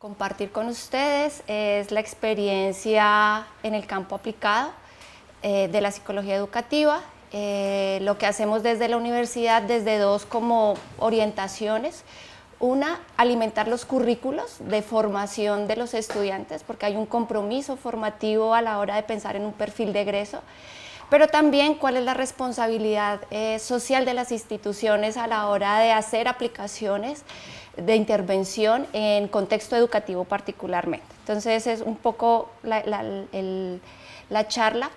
Compartir con ustedes es la experiencia en el campo aplicado de la psicología educativa. Lo que hacemos desde la universidad, desde dos como orientaciones. Una, alimentar los currículos de formación de los estudiantes, porque hay un compromiso formativo a la hora de pensar en un perfil de egreso, pero también cuál es la responsabilidad social de las instituciones a la hora de hacer aplicaciones de intervención en contexto educativo particularmente. Entonces es un poco la charla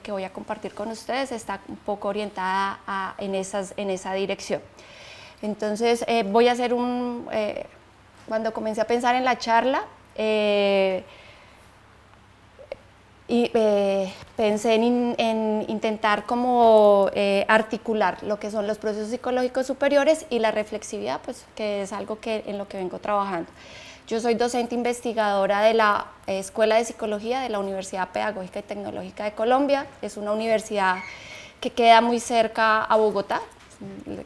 que voy a compartir con ustedes, está un poco orientada en esa dirección. Entonces voy a hacer cuando comencé a pensar en la charla, pensé en intentar como articular lo que son los procesos psicológicos superiores y la reflexividad, pues, que es algo en lo que vengo trabajando. Yo soy docente investigadora de la Escuela de Psicología de la Universidad Pedagógica y Tecnológica de Colombia. Es una universidad que queda muy cerca a Bogotá,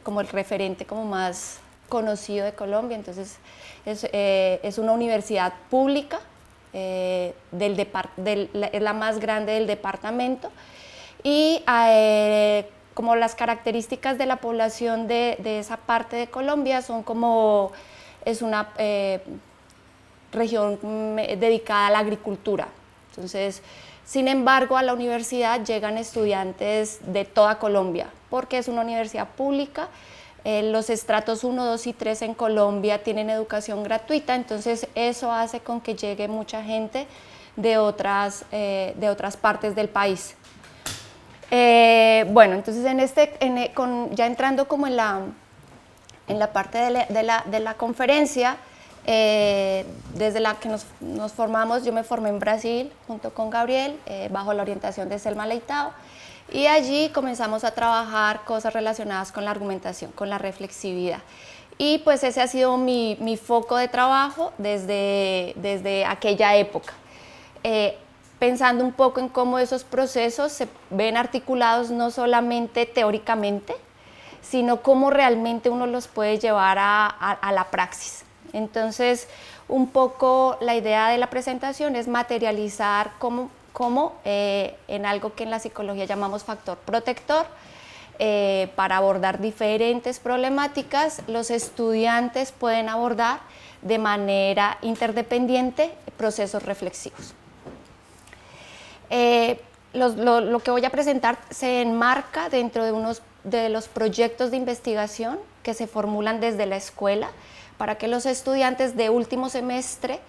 como el referente como más conocido de Colombia. Entonces es una universidad pública, es la más grande del departamento, y como las características de la población de esa parte de Colombia son como es una región dedicada a la agricultura. Entonces, sin embargo, a la universidad llegan estudiantes de toda Colombia, porque es una universidad pública. Los estratos 1, 2 y 3 en Colombia tienen educación gratuita, entonces eso hace con que llegue mucha gente de otras partes del país. Bueno, entonces ya entrando como en la parte de la conferencia, desde la que nos formamos, yo me formé en Brasil junto con Gabriel, bajo la orientación de Selma Leitao, y allí comenzamos a trabajar cosas relacionadas con la argumentación, con la reflexividad. Y pues ese ha sido mi foco de trabajo desde aquella época. Pensando un poco en cómo esos procesos se ven articulados no solamente teóricamente, sino cómo realmente uno los puede llevar a la praxis. Entonces, un poco la idea de la presentación es materializar cómo en algo que en la psicología llamamos factor protector, para abordar diferentes problemáticas, los estudiantes pueden abordar de manera interdependiente procesos reflexivos. Lo que voy a presentar se enmarca dentro de los proyectos de investigación que se formulan desde la escuela para que los estudiantes de último semestre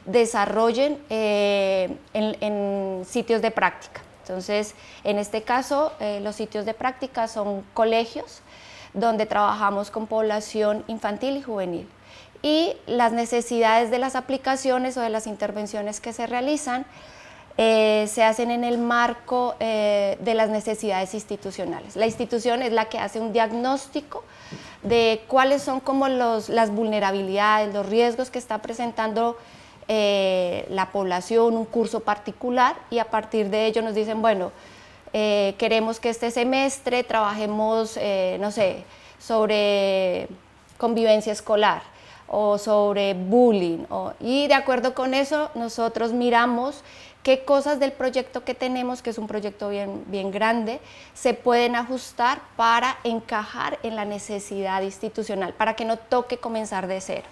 desarrollen en sitios de práctica. Entonces, en este caso, los sitios de práctica son colegios donde trabajamos con población infantil y juvenil. Y las necesidades de las aplicaciones o de las intervenciones que se realizan se hacen en el marco de las necesidades institucionales. La institución es la que hace un diagnóstico de cuáles son como las vulnerabilidades, los riesgos que está presentando la población, un curso particular, y a partir de ello nos dicen, bueno, queremos que este semestre trabajemos, no sé, sobre convivencia escolar o sobre bullying, y de acuerdo con eso nosotros miramos qué cosas del proyecto que tenemos, que es un proyecto bien grande, se pueden ajustar para encajar en la necesidad institucional, para que no toque comenzar de cero.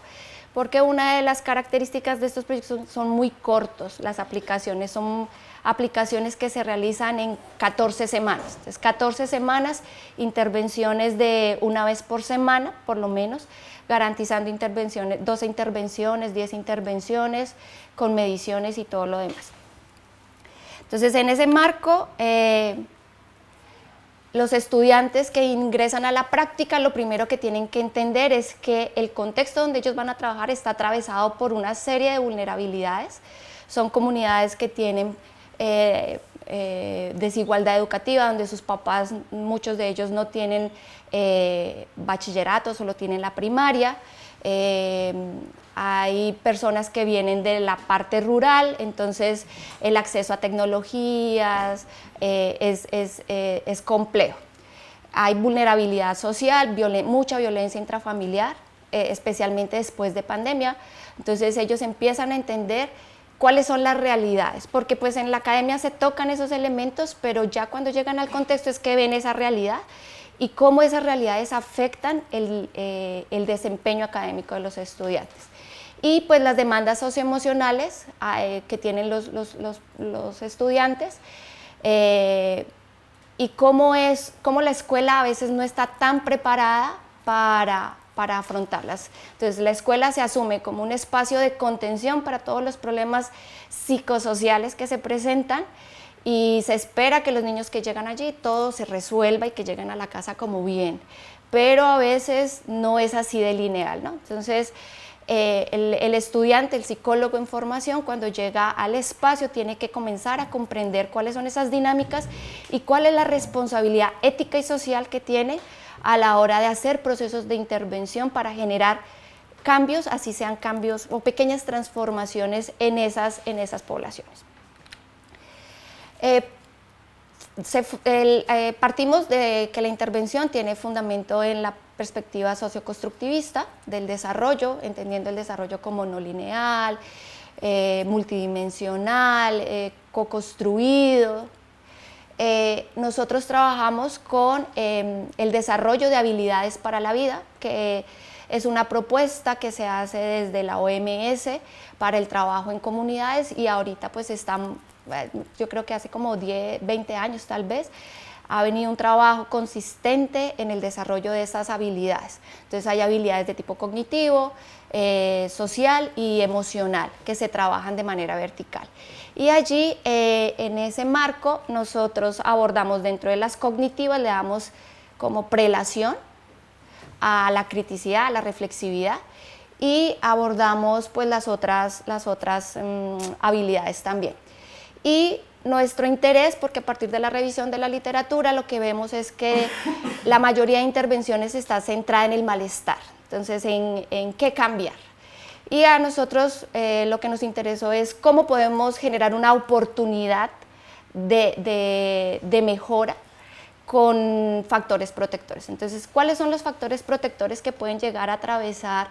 Porque una de las características de estos proyectos son muy cortos, las aplicaciones son aplicaciones que se realizan en 14 semanas. Entonces, 14 semanas, intervenciones de una vez por semana, por lo menos, garantizando 12 intervenciones, 10 intervenciones, con mediciones y todo lo demás. Entonces, en ese marco, los estudiantes que ingresan a la práctica, lo primero que tienen que entender es que el contexto donde ellos van a trabajar está atravesado por una serie de vulnerabilidades. Son comunidades que tienen desigualdad educativa, donde sus papás, muchos de ellos no tienen bachillerato, solo tienen la primaria. Hay personas que vienen de la parte rural, entonces el acceso a tecnologías es complejo. Hay vulnerabilidad social, mucha violencia intrafamiliar, especialmente después de pandemia. Entonces ellos empiezan a entender cuáles son las realidades, porque pues en la academia se tocan esos elementos, pero ya cuando llegan al contexto es que ven esa realidad y cómo esas realidades afectan el desempeño académico de los estudiantes. Y pues las demandas socioemocionales que tienen los estudiantes, y cómo la escuela a veces no está tan preparada para afrontarlas. Entonces la escuela se asume como un espacio de contención para todos los problemas psicosociales que se presentan y se espera que los niños que llegan allí todo se resuelva y que lleguen a la casa como bien, pero a veces no es así de lineal, ¿no? Entonces el estudiante, el psicólogo en formación, cuando llega al espacio tiene que comenzar a comprender cuáles son esas dinámicas y cuál es la responsabilidad ética y social que tiene a la hora de hacer procesos de intervención para generar cambios, así sean cambios o pequeñas transformaciones en esas poblaciones. Partimos de que la intervención tiene fundamento en la perspectiva socioconstructivista del desarrollo, entendiendo el desarrollo como no lineal, multidimensional, co-construido. Nosotros trabajamos con el desarrollo de habilidades para la vida, que es una propuesta que se hace desde la OMS para el trabajo en comunidades y ahorita pues están, yo creo que hace como 10, 20 años tal vez, ha venido un trabajo consistente en el desarrollo de esas habilidades. Entonces hay habilidades de tipo cognitivo, social y emocional que se trabajan de manera vertical. Y allí, en ese marco, nosotros abordamos dentro de las cognitivas, le damos como prelación a la criticidad, a la reflexividad, y abordamos pues las otras habilidades también. Y nuestro interés, porque a partir de la revisión de la literatura lo que vemos es que la mayoría de intervenciones está centrada en el malestar, entonces en qué cambiar. Y a nosotros lo que nos interesó es cómo podemos generar una oportunidad de mejora con factores protectores. Entonces, ¿cuáles son los factores protectores que pueden llegar a atravesar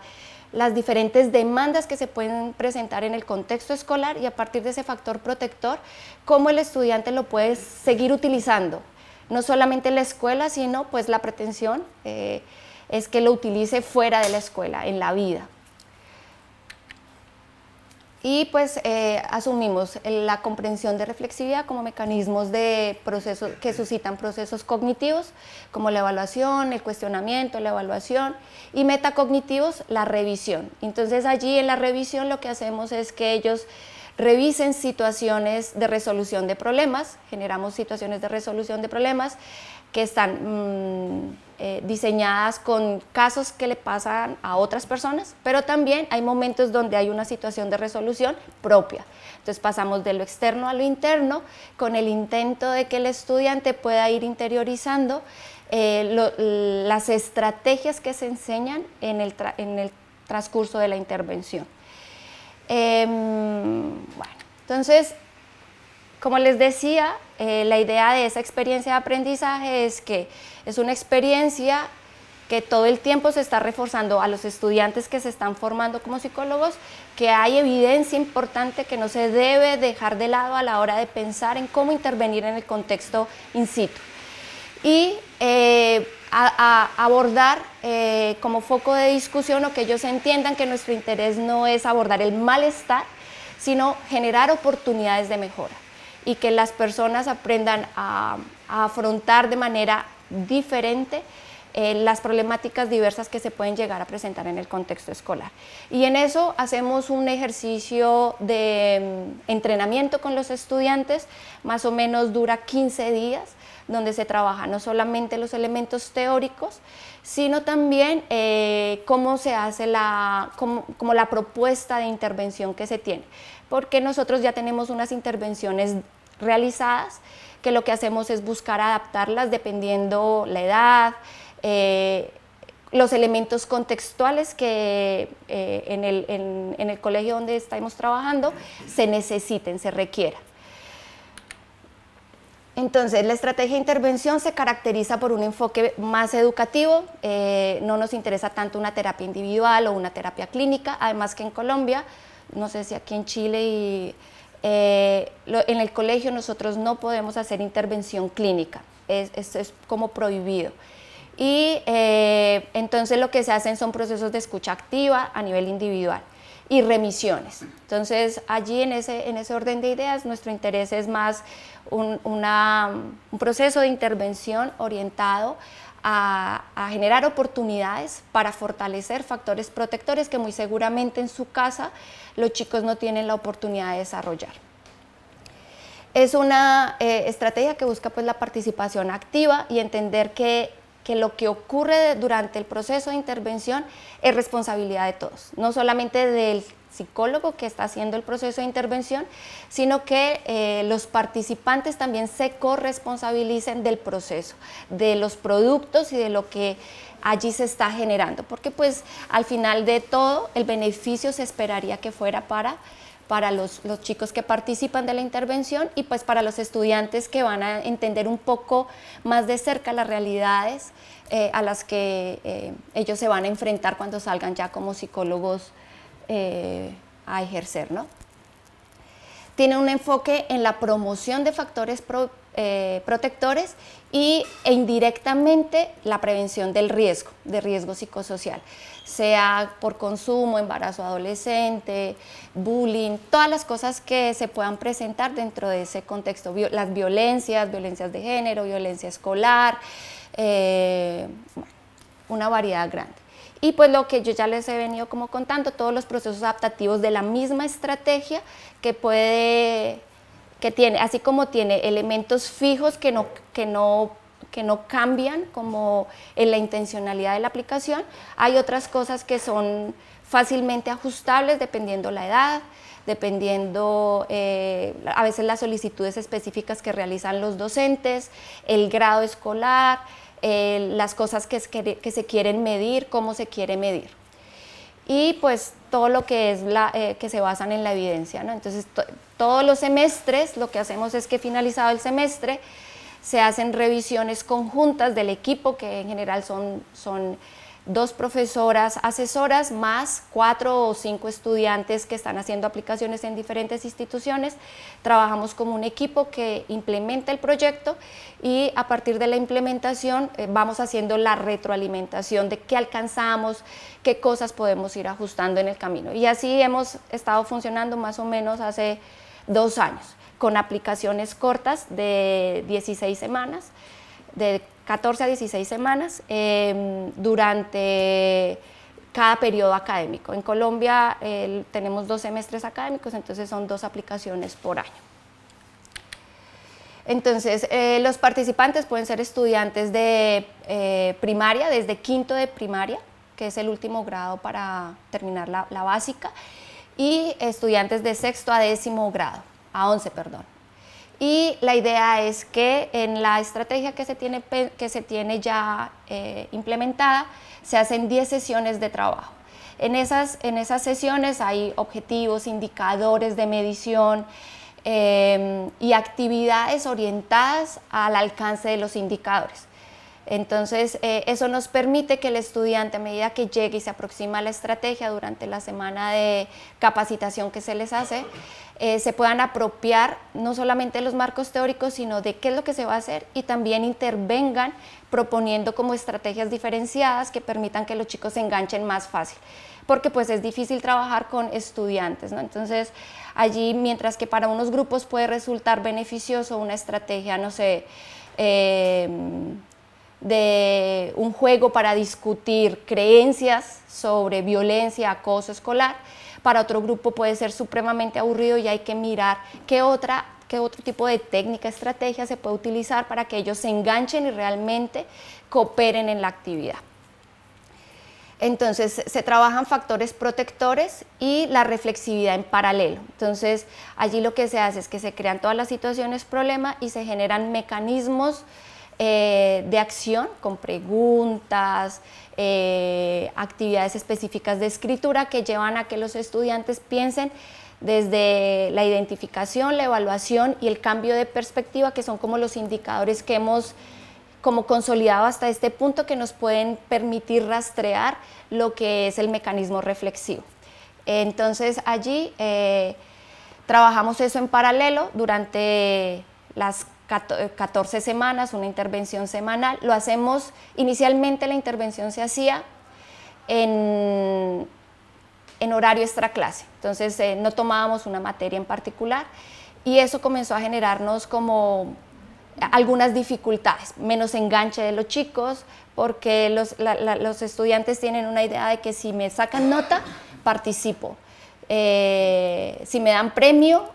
las diferentes demandas que se pueden presentar en el contexto escolar y a partir de ese factor protector, cómo el estudiante lo puede seguir utilizando? No solamente en la escuela, sino pues la pretensión es que lo utilice fuera de la escuela, en la vida. Y pues asumimos la comprensión de reflexividad como mecanismos de procesos que suscitan procesos cognitivos, como la evaluación, el cuestionamiento, la evaluación, y metacognitivos, la revisión. Entonces allí en la revisión lo que hacemos es que ellos revisen situaciones de resolución de problemas, generamos situaciones de resolución de problemas que están diseñadas con casos que le pasan a otras personas, pero también hay momentos donde hay una situación de resolución propia. Entonces pasamos de lo externo a lo interno con el intento de que el estudiante pueda ir interiorizando las estrategias que se enseñan en el transcurso de la intervención. Bueno, entonces, como les decía, la idea de esa experiencia de aprendizaje es que es una experiencia que todo el tiempo se está reforzando a los estudiantes que se están formando como psicólogos, que hay evidencia importante que no se debe dejar de lado a la hora de pensar en cómo intervenir en el contexto in situ. Y abordar como foco de discusión o que ellos entiendan que nuestro interés no es abordar el malestar, sino generar oportunidades de mejora y que las personas aprendan a afrontar de manera diferente las problemáticas diversas que se pueden llegar a presentar en el contexto escolar. Y en eso hacemos un ejercicio de entrenamiento con los estudiantes, más o menos dura 15 días, donde se trabaja no solamente los elementos teóricos, sino también cómo se hace como la propuesta de intervención que se tiene, porque nosotros ya tenemos unas intervenciones realizadas que lo que hacemos es buscar adaptarlas dependiendo la edad, los elementos contextuales que en el colegio donde estamos trabajando se necesiten, se requieran. Entonces, la estrategia de intervención se caracteriza por un enfoque más educativo, no nos interesa tanto una terapia individual o una terapia clínica, además que en Colombia, no sé si aquí en Chile, en el colegio nosotros no podemos hacer intervención clínica, es como prohibido. Y entonces lo que se hacen son procesos de escucha activa a nivel individual y remisiones. Entonces allí en ese orden de ideas nuestro interés es más un proceso de intervención orientado a generar oportunidades para fortalecer factores protectores que muy seguramente en su casa los chicos no tienen la oportunidad de desarrollar. Es una estrategia que busca pues la participación activa y entender que lo que ocurre durante el proceso de intervención es responsabilidad de todos, no solamente del psicólogo que está haciendo el proceso de intervención, sino que los participantes también se corresponsabilicen del proceso, de los productos y de lo que allí se está generando, porque pues al final de todo el beneficio se esperaría que fuera para los chicos que participan de la intervención y pues para los estudiantes que van a entender un poco más de cerca las realidades a las que ellos se van a enfrentar cuando salgan ya como psicólogos a ejercer, ¿no? Tiene un enfoque en la promoción de factores protectores e indirectamente la prevención del riesgo psicosocial, sea por consumo, embarazo adolescente, bullying, todas las cosas que se puedan presentar dentro de ese contexto, las violencias de género, violencia escolar, una variedad grande. Y pues lo que yo ya les he venido como contando, todos los procesos adaptativos de la misma estrategia que tiene, así como tiene elementos fijos que no cambian como en la intencionalidad de la aplicación, hay otras cosas que son fácilmente ajustables dependiendo la edad, dependiendo a veces las solicitudes específicas que realizan los docentes, el grado escolar, las cosas que se quieren medir, cómo se quiere medir. Y pues todo lo que es que se basan en la evidencia, ¿no? Entonces todos los semestres lo que hacemos es que finalizado el semestre se hacen revisiones conjuntas del equipo, que en general son 2 profesoras asesoras más 4 o 5 estudiantes que están haciendo aplicaciones en diferentes instituciones. Trabajamos como un equipo que implementa el proyecto y a partir de la implementación vamos haciendo la retroalimentación de qué alcanzamos, qué cosas podemos ir ajustando en el camino. Y así hemos estado funcionando más o menos hace 2 años, con aplicaciones cortas de 16 semanas, de 14 a 16 semanas durante cada periodo académico. En Colombia tenemos 2 semestres académicos, entonces son 2 aplicaciones por año. Entonces, los participantes pueden ser estudiantes de primaria, desde quinto de primaria, que es el último grado para terminar la básica, y estudiantes de sexto a 10º grado, a 11, perdón. Y la idea es que en la estrategia que se tiene ya implementada, se hacen 10 sesiones de trabajo. En esas sesiones hay objetivos, indicadores de medición y actividades orientadas al alcance de los indicadores. Entonces, eso nos permite que el estudiante, a medida que llegue y se aproxima a la estrategia durante la semana de capacitación que se les hace, se puedan apropiar no solamente de los marcos teóricos, sino de qué es lo que se va a hacer y también intervengan proponiendo como estrategias diferenciadas que permitan que los chicos se enganchen más fácil, porque pues es difícil trabajar con estudiantes, ¿no? Entonces, allí, mientras que para unos grupos puede resultar beneficioso una estrategia, no sé, de un juego para discutir creencias sobre violencia, acoso escolar, para otro grupo puede ser supremamente aburrido y hay que mirar qué otro tipo de técnica, estrategia se puede utilizar para que ellos se enganchen y realmente cooperen en la actividad. Entonces, se trabajan factores protectores y la reflexividad en paralelo. Entonces, allí lo que se hace es que se crean todas las situaciones problema y se generan mecanismos de acción con preguntas, actividades específicas de escritura que llevan a que los estudiantes piensen desde la identificación, la evaluación y el cambio de perspectiva, que son como los indicadores que hemos como consolidado hasta este punto, que nos pueden permitir rastrear lo que es el mecanismo reflexivo. Entonces allí trabajamos eso en paralelo durante las 14 semanas, una intervención semanal. Lo hacemos, inicialmente la intervención se hacía en horario extraclase, entonces no tomábamos una materia en particular, y eso comenzó a generarnos como algunas dificultades, menos enganche de los chicos, porque los estudiantes tienen una idea de que si me sacan nota, participo. Si me dan premio,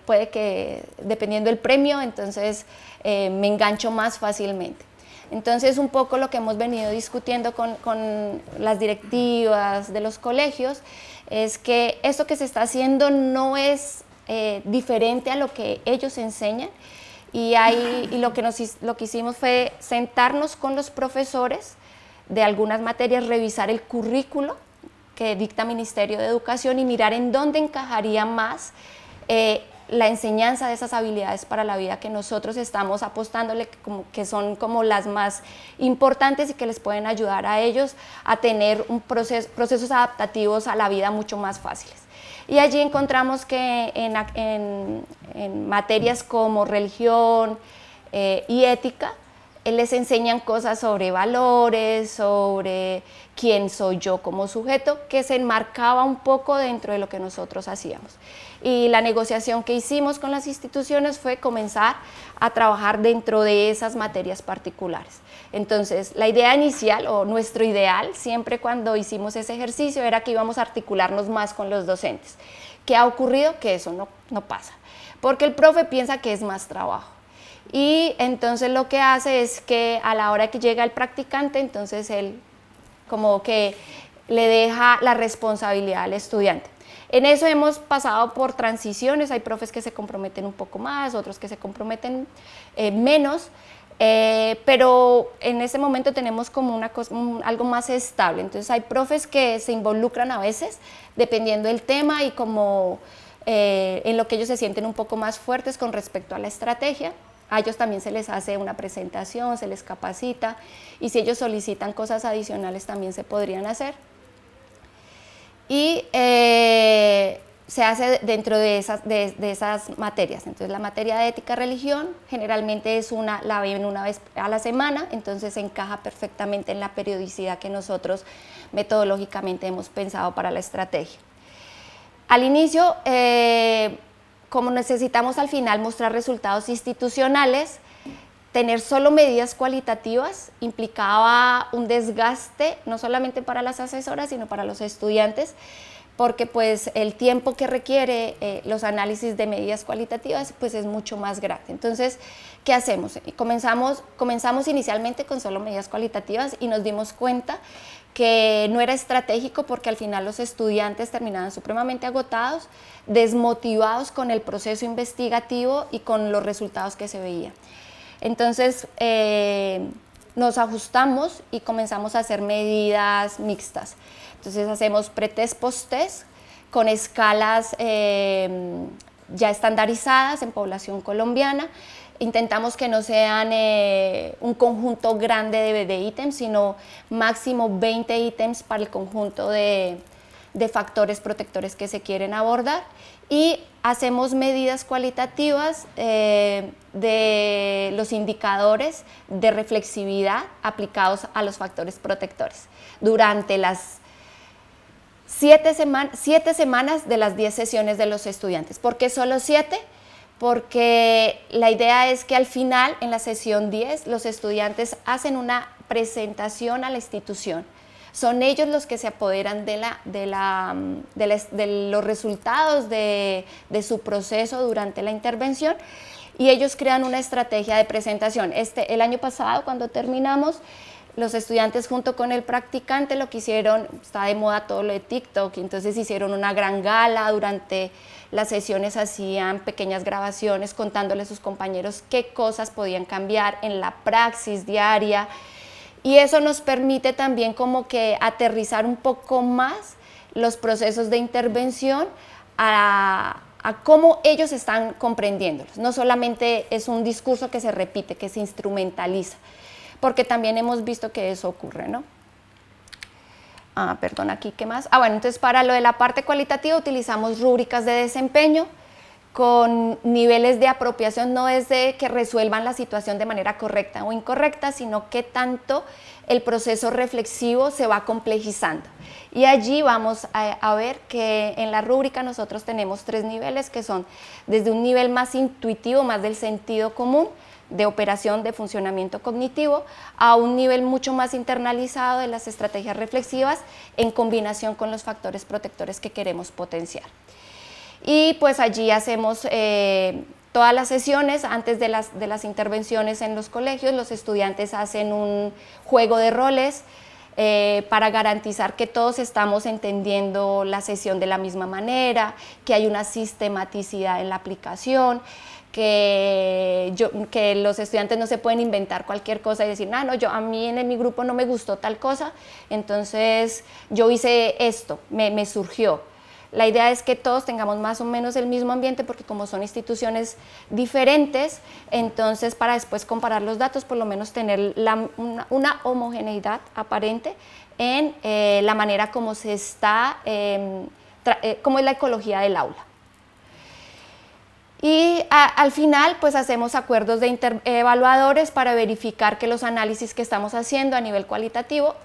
puede que, dependiendo del premio, entonces me engancho más fácilmente. Entonces, un poco lo que hemos venido discutiendo con las directivas de los colegios es que esto que se está haciendo no es diferente a lo que ellos enseñan, y lo que hicimos fue sentarnos con los profesores de algunas materias, revisar el currículo que dicta Ministerio de Educación y mirar en dónde encajaría más la enseñanza de esas habilidades para la vida que nosotros estamos apostándole, que son como las más importantes y que les pueden ayudar a ellos a tener procesos adaptativos a la vida mucho más fáciles. Y allí encontramos que en materias como religión y ética, les enseñan cosas sobre valores, sobre quién soy yo como sujeto, que se enmarcaba un poco dentro de lo que nosotros hacíamos. Y la negociación que hicimos con las instituciones fue comenzar a trabajar dentro de esas materias particulares. Entonces, la idea inicial, o nuestro ideal, siempre cuando hicimos ese ejercicio, era que íbamos a articularnos más con los docentes. ¿Qué ha ocurrido? Que eso no pasa, porque el profe piensa que es más trabajo. Y entonces lo que hace es que a la hora que llega el practicante, entonces él como que le deja la responsabilidad al estudiante. En eso hemos pasado por transiciones, hay profes que se comprometen un poco más, otros que se comprometen menos, pero en ese momento tenemos como algo más estable. Entonces hay profes que se involucran a veces dependiendo del tema y como en lo que ellos se sienten un poco más fuertes con respecto a la estrategia. A ellos también se les hace una presentación, se les capacita, y si ellos solicitan cosas adicionales también se podrían hacer. Y se hace dentro de esas materias. Entonces la materia de ética religión generalmente la ven una vez a la semana, entonces encaja perfectamente en la periodicidad que nosotros metodológicamente hemos pensado para la estrategia. Al inicio, como necesitamos al final mostrar resultados institucionales, tener solo medidas cualitativas implicaba un desgaste, no solamente para las asesoras, sino para los estudiantes, porque pues el tiempo que requiere los análisis de medidas cualitativas pues es mucho más grande. Entonces, ¿qué hacemos? Comenzamos inicialmente con solo medidas cualitativas y nos dimos cuenta que no era estratégico, porque al final los estudiantes terminaban supremamente agotados, desmotivados con el proceso investigativo y con los resultados que se veían. Entonces nos ajustamos y comenzamos a hacer medidas mixtas. Entonces hacemos pretest, posttest con escalas ya estandarizadas en población colombiana. Intentamos que no sean un conjunto grande de ítems, sino máximo 20 ítems para el conjunto de factores protectores que se quieren abordar, y hacemos medidas cualitativas de los indicadores de reflexividad aplicados a los factores protectores durante las 7 semanas de las 10 sesiones de los estudiantes. ¿Por qué solo 7? Porque la idea es que al final, en la sesión 10, los estudiantes hacen una presentación a la institución. Son ellos los que se apoderan de los resultados de su proceso durante la intervención, y ellos crean una estrategia de presentación. El año pasado, cuando terminamos, los estudiantes junto con el practicante lo que hicieron, está de moda todo lo de TikTok, y entonces hicieron una gran gala. Durante las sesiones hacían pequeñas grabaciones contándole a sus compañeros qué cosas podían cambiar en la praxis diaria, y eso nos permite también como que aterrizar un poco más los procesos de intervención a cómo ellos están comprendiéndolos. No solamente es un discurso que se repite, que se instrumentaliza, porque también hemos visto que eso ocurre, ¿no? Perdón, aquí, ¿qué más? Bueno, entonces para lo de la parte cualitativa utilizamos rúbricas de desempeño con niveles de apropiación, no es de que resuelvan la situación de manera correcta o incorrecta, sino que tanto el proceso reflexivo se va complejizando. Y allí vamos a ver que en la rúbrica nosotros tenemos 3 niveles, que son desde un nivel más intuitivo, más del sentido común, de operación, de funcionamiento cognitivo, a un nivel mucho más internalizado de las estrategias reflexivas en combinación con los factores protectores que queremos potenciar. Y pues allí hacemos todas las sesiones, antes de las intervenciones en los colegios, los estudiantes hacen un juego de roles para garantizar que todos estamos entendiendo la sesión de la misma manera, que hay una sistematicidad en la aplicación, que los estudiantes no se pueden inventar cualquier cosa y decir, no, a mí en mi grupo no me gustó tal cosa, entonces yo hice esto, me surgió. La idea es que todos tengamos más o menos el mismo ambiente, porque como son instituciones diferentes, entonces para después comparar los datos, por lo menos tener una homogeneidad aparente en la manera como se está, cómo es la ecología del aula. Y al final pues hacemos acuerdos de evaluadores para verificar que los análisis que estamos haciendo a nivel cualitativo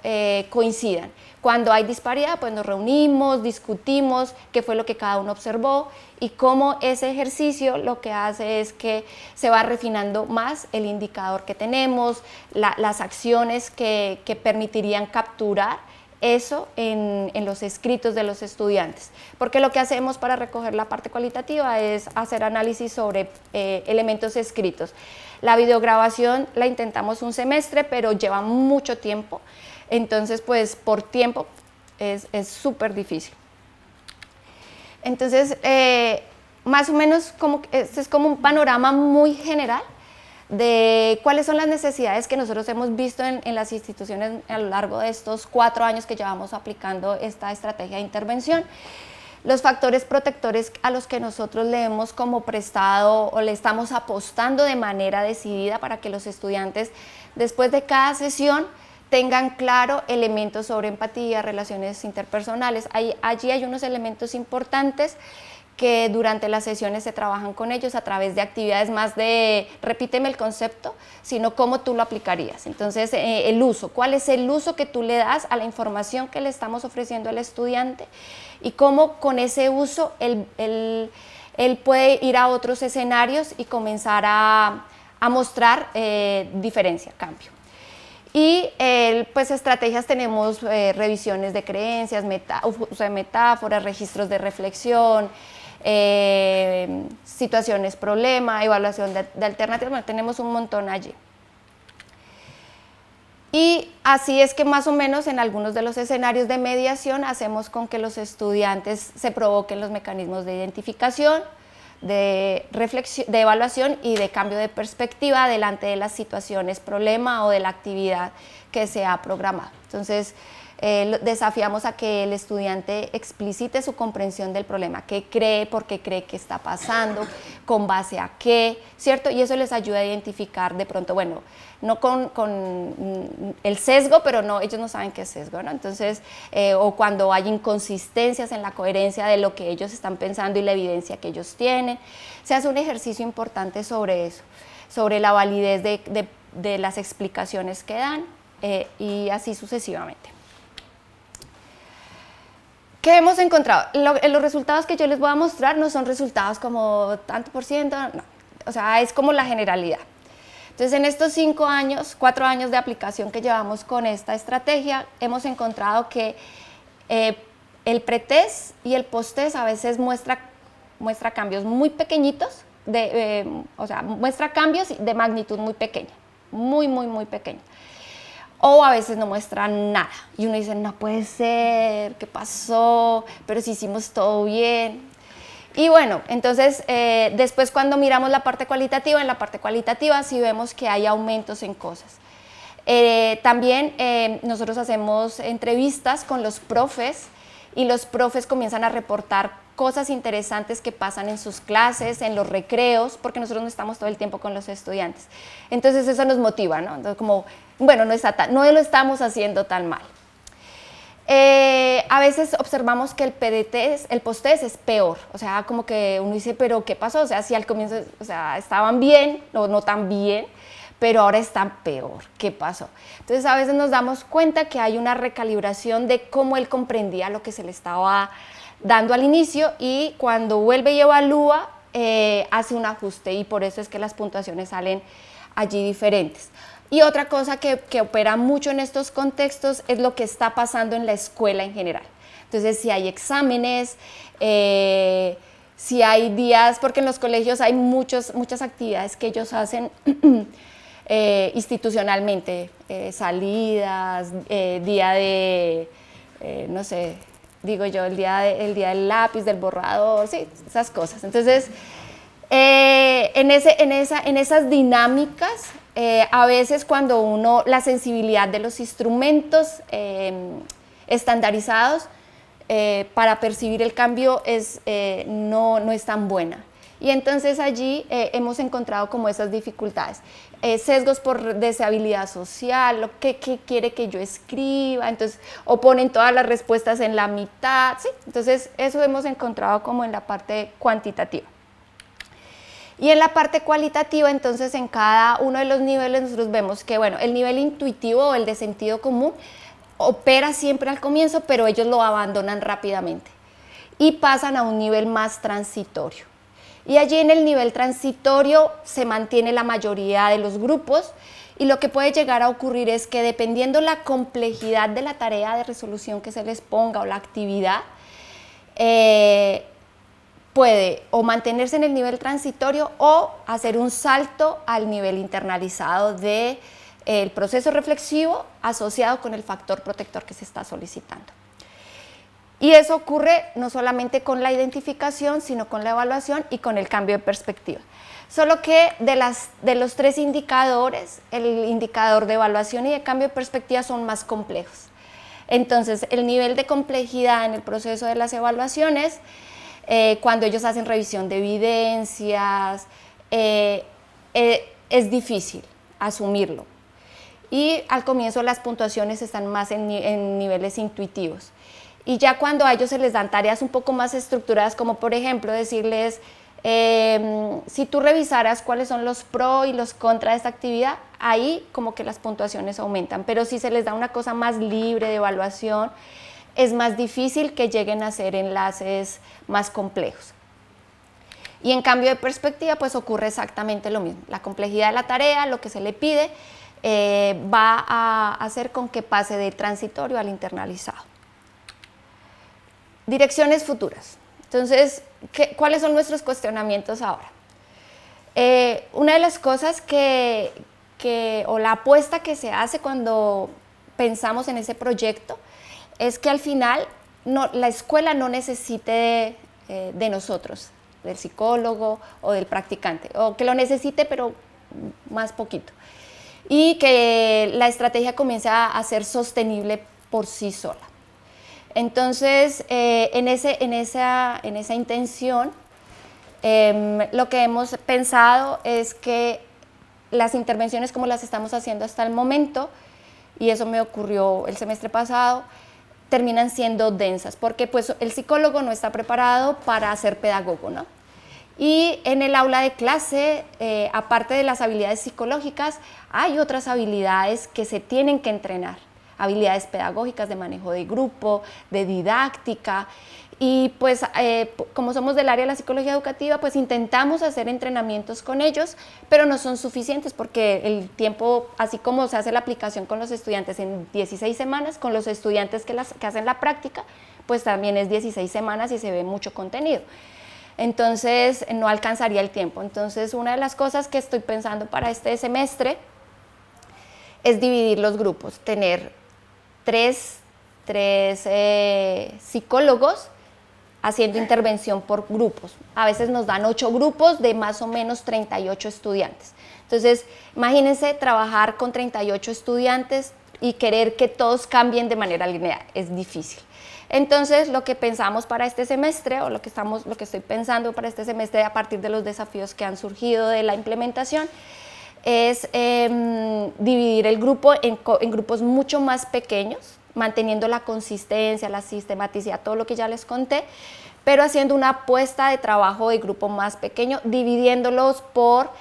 coincidan. Cuando hay disparidad pues nos reunimos, discutimos qué fue lo que cada uno observó y cómo ese ejercicio lo que hace es que se va refinando más el indicador que tenemos, las acciones que permitirían capturar eso en los escritos de los estudiantes, porque lo que hacemos para recoger la parte cualitativa es hacer análisis sobre elementos escritos. La videograbación la intentamos un semestre, pero lleva mucho tiempo, entonces pues por tiempo es súper difícil. Entonces más o menos este es como un panorama muy general de cuáles son las necesidades que nosotros hemos visto en las instituciones a lo largo de estos 4 años que llevamos aplicando esta estrategia de intervención. Los factores protectores a los que nosotros le hemos como prestado o le estamos apostando de manera decidida para que los estudiantes después de cada sesión tengan claro elementos sobre empatía, relaciones interpersonales. Allí hay unos elementos importantes que durante las sesiones se trabajan con ellos a través de actividades más de repíteme el concepto, sino cómo tú lo aplicarías. Entonces, el uso, cuál es el uso que tú le das a la información que le estamos ofreciendo al estudiante y cómo con ese uso él puede ir a otros escenarios y comenzar a mostrar diferencia, cambio. Y pues estrategias tenemos revisiones de creencias, uso de metáforas, registros de reflexión, situaciones problema, evaluación de alternativas, bueno, tenemos un montón allí. Y así es que más o menos en algunos de los escenarios de mediación hacemos con que los estudiantes se provoquen los mecanismos de identificación, de reflexión, de evaluación y de cambio de perspectiva delante de las situaciones problema o de la actividad que se ha programado. Entonces, desafiamos a que el estudiante explicite su comprensión del problema, qué cree, por qué cree que está pasando, con base a qué, ¿cierto? Y eso les ayuda a identificar de pronto, bueno, no con el sesgo, pero no, ellos no saben qué es sesgo, ¿no? Entonces, o cuando hay inconsistencias en la coherencia de lo que ellos están pensando y la evidencia que ellos tienen. Se hace un ejercicio importante sobre eso, sobre la validez de las explicaciones que dan y así sucesivamente. ¿Qué hemos encontrado? Los resultados que yo les voy a mostrar no son resultados como tanto por ciento, no. O sea, es como la generalidad. Entonces, en estos 4 años de aplicación que llevamos con esta estrategia, hemos encontrado que el pretest y el posttest a veces muestra cambios muy pequeñitos, o sea, muestra cambios de magnitud muy pequeña, muy pequeña. O a veces no muestran nada y uno dice, no puede ser, ¿qué pasó? Pero si hicimos todo bien. Y bueno, entonces después cuando miramos la parte cualitativa, en la parte cualitativa sí vemos que hay aumentos en cosas. También nosotros hacemos entrevistas con los profes y los profes comienzan a reportar cosas interesantes que pasan en sus clases, en los recreos, porque nosotros no estamos todo el tiempo con los estudiantes. Entonces eso nos motiva, ¿no? Entonces como, bueno, no lo estamos haciendo tan mal. A veces observamos que el post-test es peor, o sea, como que uno dice, pero ¿qué pasó? O sea, si al comienzo, o sea, estaban bien o no tan bien, pero ahora están peor, ¿qué pasó? Entonces a veces nos damos cuenta que hay una recalibración de cómo él comprendía lo que se le estaba dando al inicio y cuando vuelve y evalúa, hace un ajuste y por eso es que las puntuaciones salen allí diferentes. Y otra cosa que opera mucho en estos contextos es lo que está pasando en la escuela en general. Entonces, si hay exámenes, si hay días, porque en los colegios hay muchas actividades que ellos hacen institucionalmente, salidas, día de, no sé, digo yo, el día del lápiz, del borrador, sí, esas cosas. Entonces, en esas dinámicas, a veces cuando la sensibilidad de los instrumentos estandarizados para percibir el cambio no es tan buena. Y entonces allí hemos encontrado como esas dificultades. Sesgos por deshabilidad social, qué quiere que yo escriba, entonces, o ponen todas las respuestas en la mitad, ¿sí? Entonces eso hemos encontrado como en la parte cuantitativa. Y en la parte cualitativa, entonces, en cada uno de los niveles nosotros vemos que, bueno, el nivel intuitivo o el de sentido común opera siempre al comienzo, pero ellos lo abandonan rápidamente y pasan a un nivel más transitorio. Y allí en el nivel transitorio se mantiene la mayoría de los grupos y lo que puede llegar a ocurrir es que dependiendo la complejidad de la tarea de resolución que se les ponga o la actividad, puede o mantenerse en el nivel transitorio o hacer un salto al nivel internalizado del proceso reflexivo asociado con el factor protector que se está solicitando. Y eso ocurre no solamente con la identificación, sino con la evaluación y con el cambio de perspectiva. Solo que de los tres indicadores, el indicador de evaluación y de cambio de perspectiva son más complejos. Entonces, el nivel de complejidad en el proceso de las evaluaciones, cuando ellos hacen revisión de evidencias, es difícil asumirlo. Y al comienzo las puntuaciones están más en niveles intuitivos. Y ya cuando a ellos se les dan tareas un poco más estructuradas, como por ejemplo decirles, si tú revisaras cuáles son los pros y los contras de esta actividad, ahí como que las puntuaciones aumentan. Pero si se les da una cosa más libre de evaluación, es más difícil que lleguen a ser enlaces más complejos. Y en cambio de perspectiva, pues ocurre exactamente lo mismo. La complejidad de la tarea, lo que se le pide, va a hacer con que pase del transitorio al internalizado. Direcciones futuras. Entonces, ¿cuáles son nuestros cuestionamientos ahora? Una de las cosas o la apuesta que se hace cuando pensamos en ese proyecto es que al final la escuela no necesite de nosotros, del psicólogo o del practicante, o que lo necesite pero más poquito, y que la estrategia comience a ser sostenible por sí sola. Entonces, en esa intención, lo que hemos pensado es que las intervenciones como las estamos haciendo hasta el momento, y eso me ocurrió el semestre pasado, terminan siendo densas, porque pues, el psicólogo no está preparado para ser pedagogo, ¿no? Y en el aula de clase, aparte de las habilidades psicológicas, hay otras habilidades que se tienen que entrenar. Habilidades pedagógicas de manejo de grupo, de didáctica, y pues como somos del área de la psicología educativa, pues intentamos hacer entrenamientos con ellos, pero no son suficientes porque el tiempo, así como se hace la aplicación con los estudiantes en 16 semanas, con los estudiantes que hacen la práctica, pues también es 16 semanas y se ve mucho contenido. Entonces no alcanzaría el tiempo. Entonces una de las cosas que estoy pensando para este semestre es dividir los grupos, tener tres psicólogos haciendo intervención por grupos. A veces nos dan 8 grupos de más o menos 38 estudiantes. Entonces, imagínense trabajar con 38 estudiantes y querer que todos cambien de manera lineal, es difícil. Entonces, lo que pensamos para este semestre, o lo que estoy pensando para este semestre a partir de los desafíos que han surgido de la implementación, es dividir el grupo en grupos mucho más pequeños, manteniendo la consistencia, la sistematicidad, todo lo que ya les conté, pero haciendo una apuesta de trabajo de grupo más pequeño, dividiéndolos por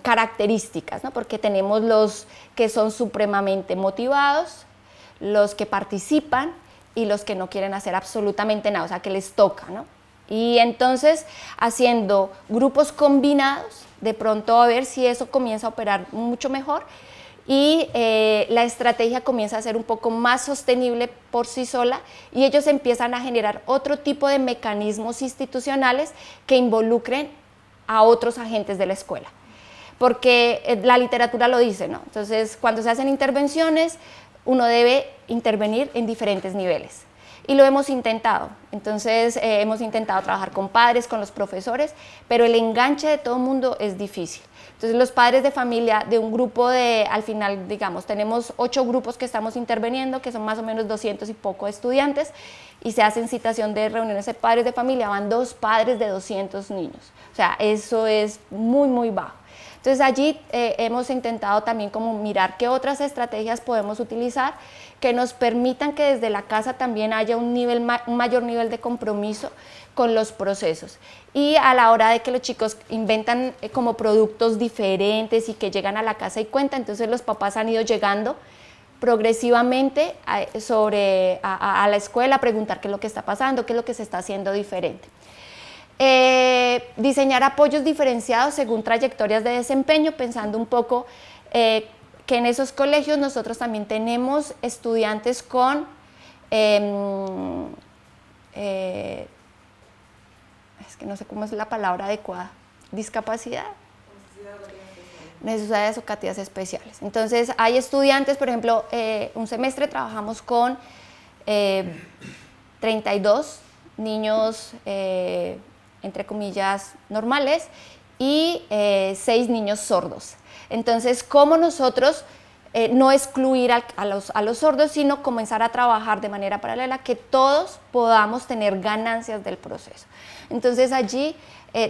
características, ¿no? Porque tenemos los que son supremamente motivados, los que participan y los que no quieren hacer absolutamente nada, o sea, que les toca, ¿no? Y entonces, haciendo grupos combinados, de pronto a ver si eso comienza a operar mucho mejor y la estrategia comienza a ser un poco más sostenible por sí sola y ellos empiezan a generar otro tipo de mecanismos institucionales que involucren a otros agentes de la escuela. Porque la literatura lo dice, ¿no? Entonces, cuando se hacen intervenciones, uno debe intervenir en diferentes niveles. Y lo hemos intentado. Entonces, hemos intentado trabajar con padres, con los profesores, pero el enganche de todo el mundo es difícil. Entonces, los padres de familia de un grupo de, al final, digamos, tenemos 8 grupos que estamos interviniendo, que son más o menos 200 y poco estudiantes, y se hacen citación de reuniones de padres de familia, van 2 padres de 200 niños. O sea, eso es muy, muy bajo. Entonces allí hemos intentado también como mirar qué otras estrategias podemos utilizar que nos permitan que desde la casa también haya un mayor nivel de compromiso con los procesos. Y a la hora de que los chicos inventan como productos diferentes y que llegan a la casa y cuentan, entonces los papás han ido llegando progresivamente a la escuela a preguntar qué es lo que está pasando, qué es lo que se está haciendo diferente. Diseñar apoyos diferenciados según trayectorias de desempeño, pensando un poco que en esos colegios nosotros también tenemos estudiantes con es que no sé cómo es la palabra adecuada, discapacidad, necesidades educativas especiales. Entonces hay estudiantes, por ejemplo, un semestre trabajamos con 32 niños entre comillas, normales y 6 niños sordos. Entonces, ¿cómo nosotros no excluir a los sordos, sino comenzar a trabajar de manera paralela que todos podamos tener ganancias del proceso? Entonces, allí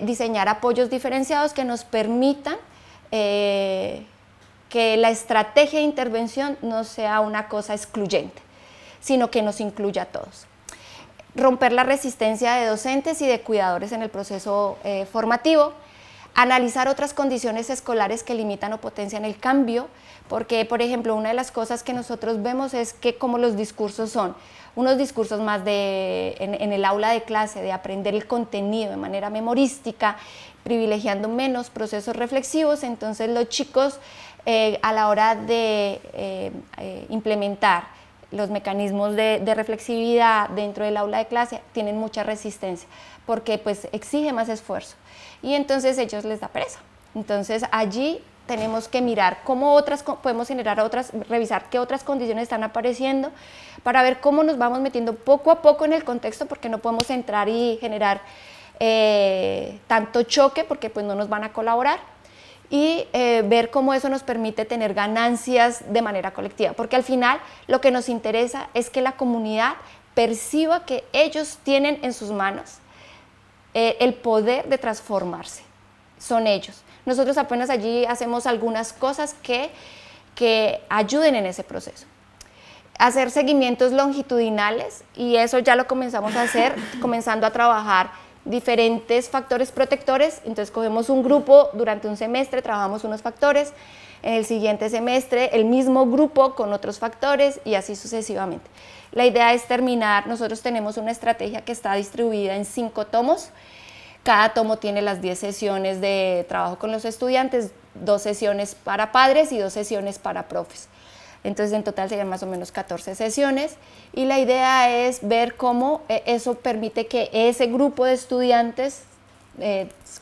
diseñar apoyos diferenciados que nos permitan que la estrategia de intervención no sea una cosa excluyente, sino que nos incluya a todos. Romper la resistencia de docentes y de cuidadores en el proceso formativo, analizar otras condiciones escolares que limitan o potencian el cambio, porque, por ejemplo, una de las cosas que nosotros vemos es que como los discursos son unos discursos más en el aula de clase, de aprender el contenido de manera memorística, privilegiando menos procesos reflexivos, entonces los chicos a la hora de implementar los mecanismos de reflexividad dentro del aula de clase tienen mucha resistencia porque pues exige más esfuerzo y entonces ellos les da pereza. Entonces allí tenemos que mirar cómo podemos generar revisar qué otras condiciones están apareciendo para ver cómo nos vamos metiendo poco a poco en el contexto, porque no podemos entrar y generar tanto choque porque pues no nos van a colaborar, y ver cómo eso nos permite tener ganancias de manera colectiva, porque al final lo que nos interesa es que la comunidad perciba que ellos tienen en sus manos el poder de transformarse, son ellos. Nosotros apenas allí hacemos algunas cosas que ayuden en ese proceso. Hacer seguimientos longitudinales, y eso ya lo comenzamos a hacer, comenzando a trabajar diferentes factores protectores. Entonces cogemos un grupo durante un semestre, trabajamos unos factores, en el siguiente semestre el mismo grupo con otros factores y así sucesivamente. La idea es terminar, nosotros tenemos una estrategia que está distribuida en 5 tomos, cada tomo tiene las 10 sesiones de trabajo con los estudiantes, 2 sesiones para padres y 2 sesiones para profes. Entonces en total serían más o menos 14 sesiones y la idea es ver cómo eso permite que ese grupo de estudiantes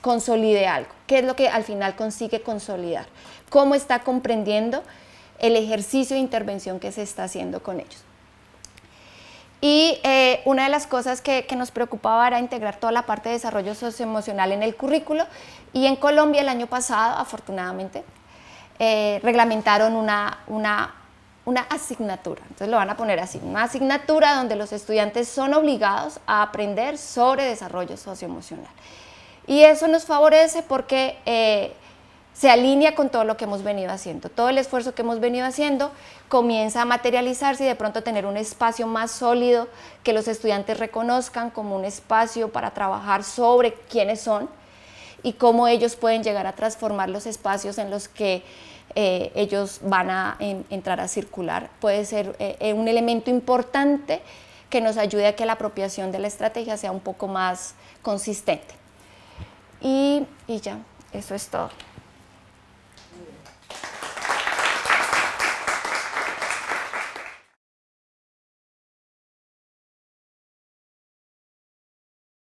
consolide algo. ¿Qué es lo que al final consigue consolidar? ¿Cómo está comprendiendo el ejercicio de intervención que se está haciendo con ellos? Y una de las cosas que nos preocupaba era integrar toda la parte de desarrollo socioemocional en el currículo, y en Colombia el año pasado, afortunadamente, reglamentaron una una asignatura. Entonces lo van a poner así, una asignatura donde los estudiantes son obligados a aprender sobre desarrollo socioemocional. Y eso nos favorece porque se alinea con todo lo que hemos venido haciendo. Todo el esfuerzo que hemos venido haciendo comienza a materializarse y de pronto tener un espacio más sólido que los estudiantes reconozcan como un espacio para trabajar sobre quiénes son y cómo ellos pueden llegar a transformar los espacios en los que ellos van a entrar a circular. Puede ser un elemento importante que nos ayude a que la apropiación de la estrategia sea un poco más consistente. Y ya, eso es todo.